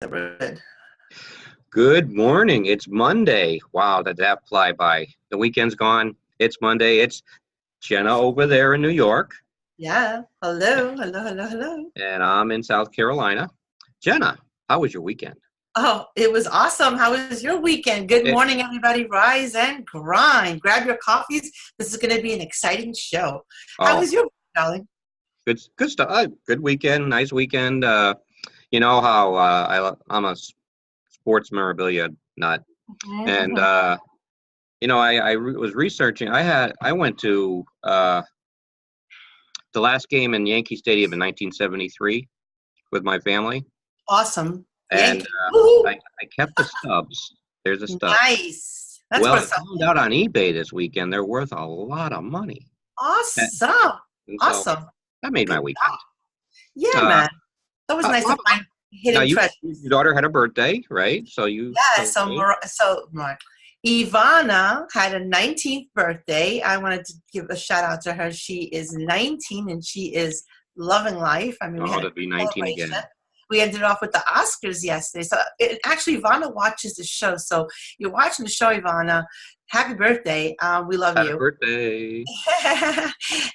Good. Good morning. It's Monday. Wow, did that fly by? The weekend's gone. It's Monday. It's Jenna over there in New York, Yeah. Hello. and I'm in South Carolina. Jenna, how was your weekend? Oh, it was awesome. How was your weekend? Good It, morning, everybody. Rise and grind. Grab your coffees. This is going to be an exciting show. How oh, was your weekend, darling? good stuff. Good weekend. Nice weekend. You know how I'm a sports memorabilia nut, and Mhm. was researching. I went to the last game in Yankee Stadium in 1973 with my family. Awesome. And Yankee. Woohoo. I kept the stubs. There's the stubs. Nice. That's Well, worth I found out something. on eBay this weekend they're worth a lot of money. And Awesome. and so Awesome. that made my Good weekend. job. Yeah, Uh, man. That was nice to find Now hidden treasures. your daughter had a birthday, right? So you Yeah, celebrate. Ivana had a 19th birthday. I wanted to give a shout out to her. She is 19 and she is loving life. I mean, we Oh, had a to be 19 celebration. again. We ended off with the Oscars yesterday. So actually, Ivana watches the show. So you're watching the show, Ivana. Happy birthday. We love Happy you. birthday.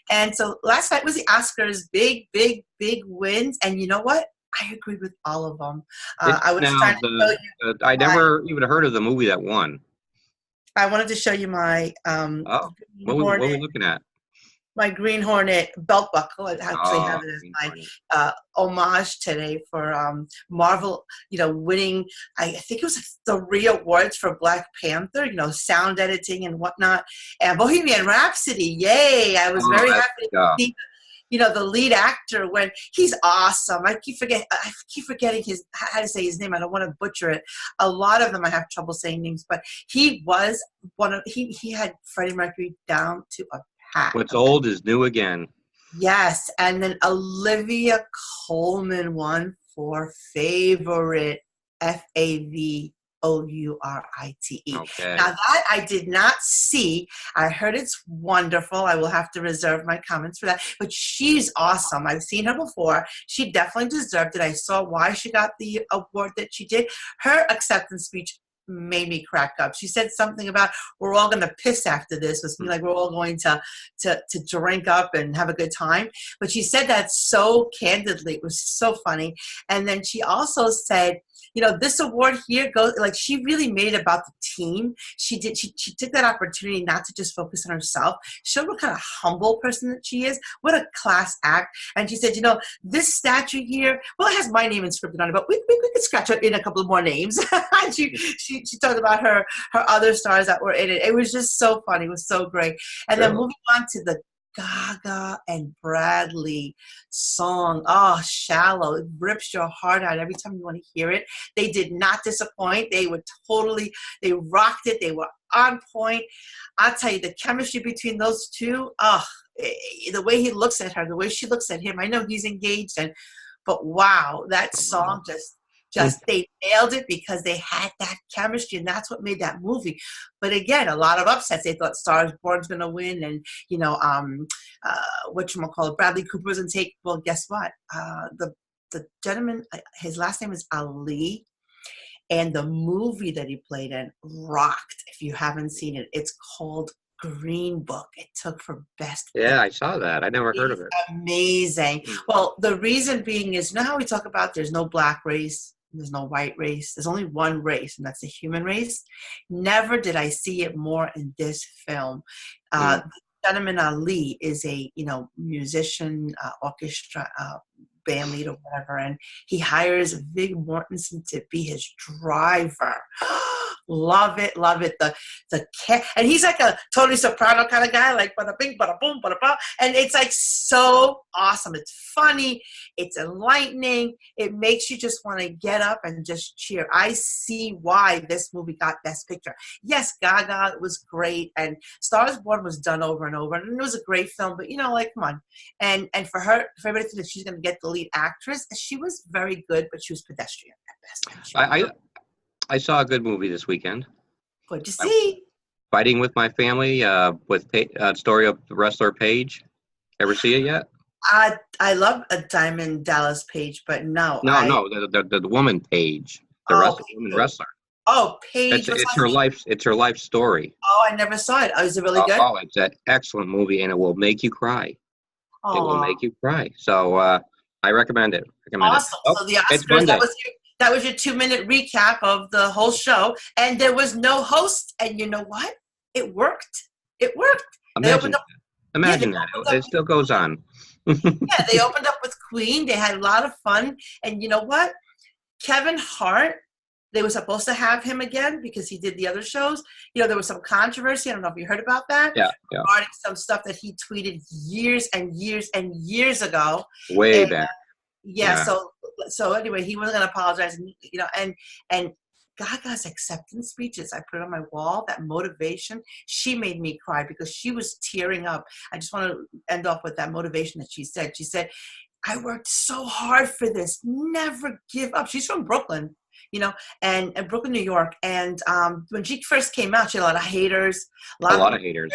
And so last night was the Oscars. Big wins. And you know what? I agreed with all of them. I was Now trying to show you I my never even heard of the movie that won. I wanted to show you my Oh, Green what Hornet, we looking at? my Green Hornet belt buckle. I actually Oh, have it as Green my Hornet. homage today for Marvel. Winning. I think it was 3 awards for Black Panther. Sound editing and whatnot, and Bohemian Rhapsody. Yay! I was Oh, very that's happy to see. The lead actor when he's awesome. I keep forgetting how to say his name. I don't want to butcher it. A lot of them I have trouble saying names, but he was he had Freddie Mercury down to a pat. What's Okay? old is new again. Yes, and then Olivia Colman won for favorite. Favorite. Okay. Now that I did not see. I heard it's wonderful. I will have to reserve my comments for that. But she's awesome. I've seen her before. She definitely deserved it. I saw why she got the award that she did. Her acceptance speech made me crack up. She said something about we're all going to piss after this, was like we're all going to drink up and have a good time. But she said that so candidly. It was so funny. And then she also said, this award here goes, like, she really made it about the team. She took that opportunity not to just focus on herself. Showed what kind of humble person that she is. What a class act. And she said, this statue here, well, it has my name inscribed on it, but we could scratch it in a couple of more names. And she talked about her other stars that were in it. It was just so funny. It was so great. And then moving on to the Gaga and Bradley song. Oh, Shallow. It rips your heart out every time you want to hear it. They did not disappoint. They rocked it. They were on point. I'll tell you, the chemistry between those two, the way he looks at her, the way she looks at him. I know he's engaged, but wow, that song just they nailed it because they had that chemistry, and that's what made that movie. But again, a lot of upsets. They thought Stars Born's going to win, and whatchamacallit, Bradley Cooper was going to take. Well, guess what? The gentleman, his last name is Ali, and the movie that he played in rocked. If you haven't seen it, it's called Green Book. It took for best picture. Yeah, I saw that. I never heard of it. Amazing. Well, the reason being is, how we talk about there's no black race, there's no white race, there's only one race, and that's the human race. Never did I see it more in this film. The gentleman Ali is a musician, orchestra band leader, whatever, and he hires Vig Mortensen to be his driver. Love it. The cat, and he's like a Tony Soprano kind of guy, like bada bing, bada boom, bada ba, and it's like so awesome. It's funny, it's enlightening. It makes you just want to get up and just cheer. I see why this movie got Best Picture. Yes, Gaga was great, and Stars Born was done over and over, and it was a great film. But come on, and for everybody to think that she's going to get the lead actress, she was very good, but she was pedestrian at best. I saw a good movie this weekend. What'd you see? Fighting with My Family with story of the wrestler Paige. Ever see it yet? I love a Diamond Dallas Page, but no, No, no, the woman Paige, the oh, woman wrestler. Paige was on. It's her life story. Oh, I never saw it. Oh, is it really good? Oh, it's an excellent movie, and it will make you cry. It will Oh, make you cry. So I recommend it. awesome. Oh, So the it's Oscars, Monday. that was your 2-minute recap of the whole show, and there was no host. And you know what? It worked. It worked. They opened up. Imagine that. It still goes on. Yeah, they opened up with Queen. They had a lot of fun, and you know what? Kevin Hart. They were supposed to have him again because he did the other shows. You know, there was some controversy. I don't know if you heard about that. Yeah. Regarding some stuff that he tweeted years and years and years ago. Way back. Yeah. So anyway, he wasn't going to apologize. You know, and Gaga's acceptance speeches, I put it on my wall, that motivation, she made me cry because she was tearing up. I just want to end off with that motivation that she said. She said, I worked so hard for this. Never give up. She's from Brooklyn, you know, and Brooklyn, New York. And when she first came out, she had a lot of haters. A lot of haters.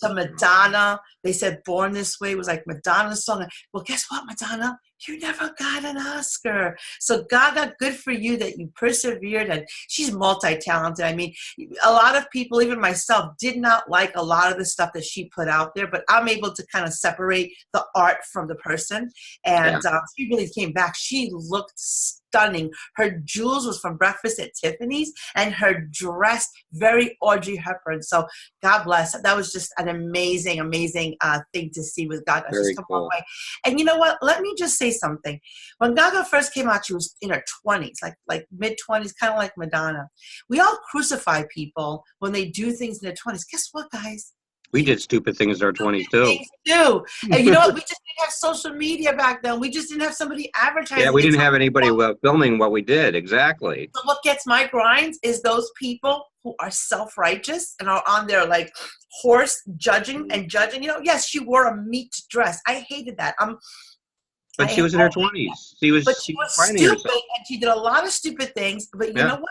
To Madonna. They said Born This Way was like Madonna's song. Well, guess what, Madonna? You never got an Oscar. So Gaga, good for you that you persevered. And she's multi-talented. I mean, a lot of people, even myself, did not like a lot of the stuff that she put out there. But I'm able to kind of separate the art from the person. And she really came back. She looked stunning. Her jewels was from Breakfast at Tiffany's, and her dress very Audrey Hepburn. So God bless. That was just an amazing, amazing thing to see with Gaga. Very cool. And you know what? Let me just say something. When Gaga first came out, she was in her 20s, like mid-20s, kind of like Madonna. We all crucify people when they do things in their 20s. Guess what, guys? We did stupid things in our 20s too. And you know what? We just didn't have social media back then. We just didn't have somebody advertising. Yeah, we didn't have anybody filming what we did. Exactly. So what gets my grinds is those people who are self-righteous and are on their like horse judging. You know, yes, she wore a meat dress. I hated that. But she was in her 20s. She was stupid, and she did a lot of stupid things. But you know what?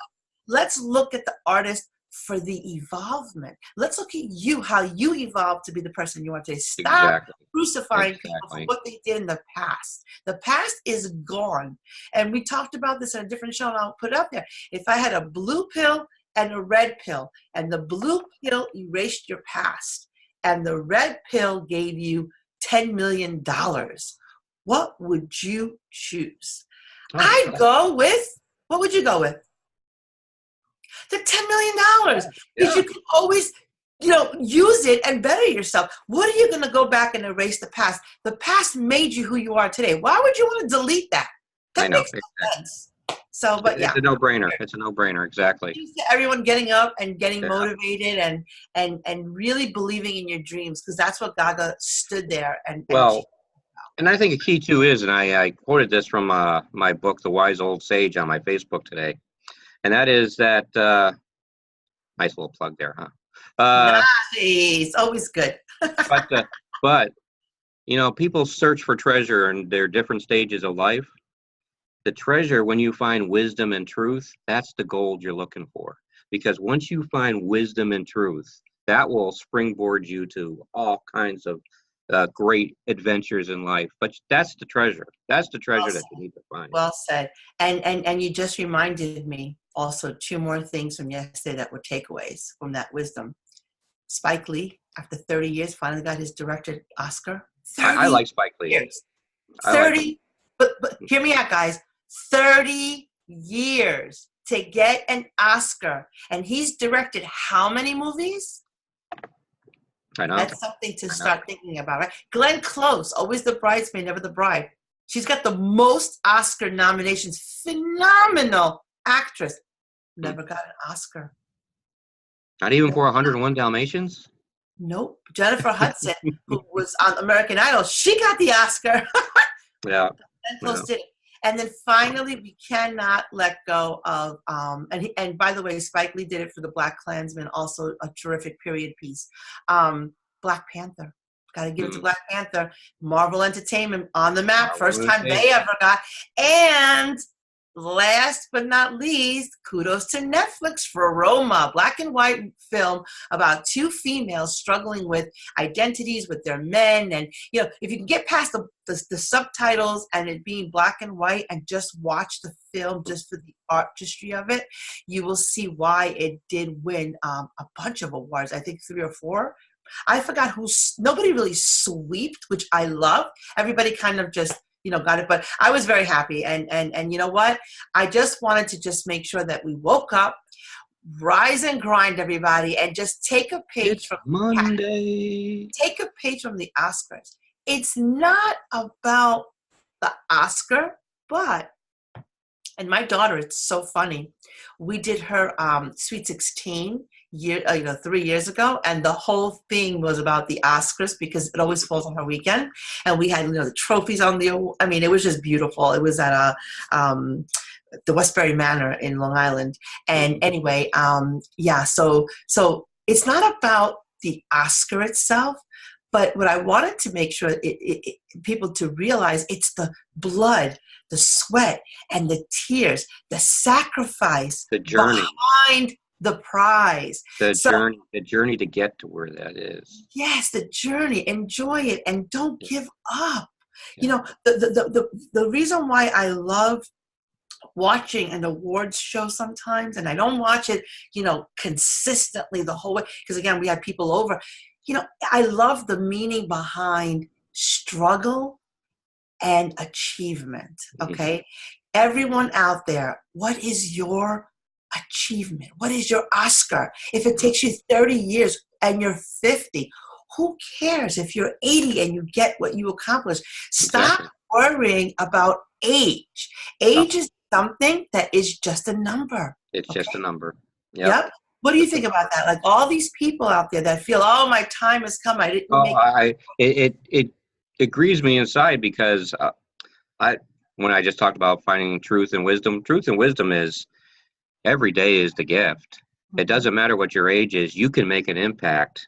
Let's look at the artist for the evolvement. Let's look at you, how you evolved to be the person you are today. Stop crucifying people for what they did in the past. The past is gone. And we talked about this in a different show, and I'll put it up there. If I had a blue pill and a red pill, and the blue pill erased your past, and the red pill gave you $10 million, what would you choose? I'd go with, what would you go with? The $10 million. Because you can always, you know, use it and better yourself. What are you going to go back and erase the past? The past made you who you are today. Why would you want to delete that? That makes no sense. So, but it's a no-brainer. It's a no-brainer, exactly. Everyone getting up and getting motivated and really believing in your dreams, because that's what Gaga stood there and and I think a key too is, and I quoted this from my book, The Wise Old Sage, on my Facebook today, and that is that nice little plug there, huh? Nice, always good. but you know, people search for treasure in their different stages of life. The treasure, when you find wisdom and truth, that's the gold you're looking for. Because once you find wisdom and truth, that will springboard you to all kinds of great adventures in life. But that's the treasure. That's the treasure that you need to find. Well said. And you just reminded me also 2 more things from yesterday that were takeaways from that wisdom. Spike Lee, after 30 years, finally got his director Oscar. I like Spike Lee. Years. 30, but hear me out, guys. 30 years to get an Oscar. And he's directed how many movies? I know. That's something to start thinking about, right? Glenn Close, always the bridesmaid, never the bride. She's got the most Oscar nominations. Phenomenal actress. Never got an Oscar. Not even for 101 Dalmatians? Nope. Jennifer Hudson, who was on American Idol, she got the Oscar. Yeah. Glenn Close did it. And then finally, we cannot let go of, and by the way, Spike Lee did it for the Black Klansman, also a terrific period piece. Black Panther. Got to give it to Black Panther. Marvel Entertainment on the map. First time they ever got. And last but not least, kudos to Netflix for Roma, black and white film about two females struggling with identities with their men. And, if you can get past the subtitles and it being black and white and just watch the film just for the artistry of it, you will see why it did win a bunch of awards. I think 3 or 4. I forgot nobody really sweeped, which I love. Everybody kind of just, got it. But I was very happy. And you know what? I just wanted to just make sure that we woke up, rise and grind, everybody, and just take a page from Monday. Take a page from the Oscars. It's not about the Oscar, but, and my daughter, it's so funny. We did her Sweet 16 3 years ago, and the whole thing was about the Oscars because it always falls on her weekend, and we had the trophies on it was just beautiful. It was at the Westbury Manor in Long Island, and anyway, so it's not about the Oscar itself, but what I wanted to make sure people to realize, it's the blood, the sweat, and the tears, the sacrifice, the journey behind the prize, the journey to get to where that is. Yes, the journey. Enjoy it and don't give up. Yeah. The reason why I love watching an awards show sometimes, and I don't watch it, consistently the whole way, because again, we have people over. I love the meaning behind struggle and achievement. Okay, everyone out there, what is your achievement? What is your Oscar? If it takes you 30 years and you're 50, who cares if you're 80 and you get what you accomplished? Stop worrying about age. Age is something that is just a number. It's just a number. Yep. What do you think about that? Like all these people out there that feel, oh, my time has come. I didn't it grieves me inside because when I just talked about finding truth and wisdom is every day is the gift. It doesn't matter what your age is. You can make an impact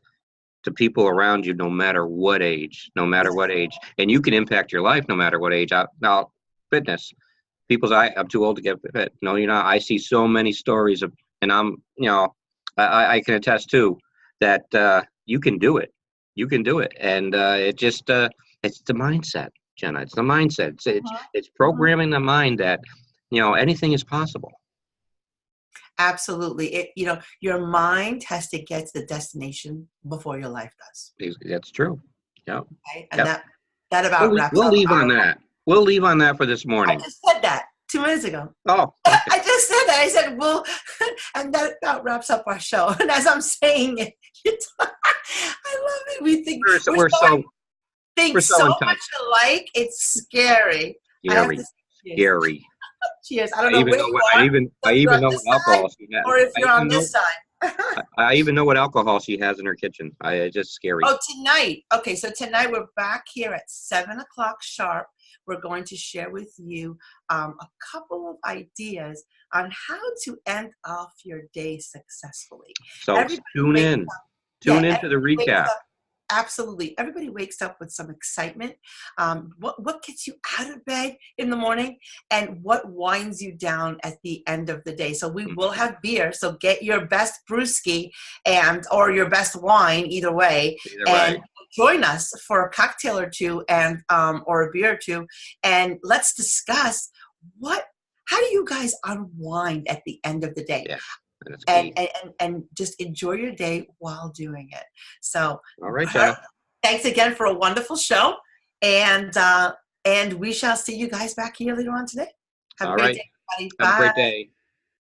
to people around you no matter what age, and you can impact your life no matter what age. Now, fitness, I'm too old to get fit. No, I see so many stories of, and I can attest to that. You can do it. And it's the mindset, Jenna. It's the mindset. It's programming the mind that anything is possible. Absolutely. Your mind has to get to the destination before your life does. That's true. Yeah. Okay? And that about wraps up. We'll leave on that. We'll leave on that for this morning. I just said that 2 minutes ago. Oh. Okay. I just said that. I said, and that about wraps up our show. And as I'm saying it, I love it. We think we're so much alike. It's scary. Scary. Cheers. I don't know where you are. I even know what alcohol she has. Or if you're on this side. I even know what alcohol she has in her kitchen. It's just scary. Oh, tonight. Okay, so tonight we're back here at 7 o'clock sharp. We're going to share with you a couple of ideas on how to end off your day successfully. So tune in. Tune into the recap. Absolutely. Everybody wakes up with some excitement. What gets you out of bed in the morning and what winds you down at the end of the day? So we will have beer. So get your best brewski or your best wine, either way. And join us for a cocktail or two and or a beer or two. And let's discuss how do you guys unwind at the end of the day? Yeah. And just enjoy your day while doing it. So, all right, Jenna. Thanks again for a wonderful show, and we shall see you guys back here later on today. Have a great day, everybody. Bye. Have a great day.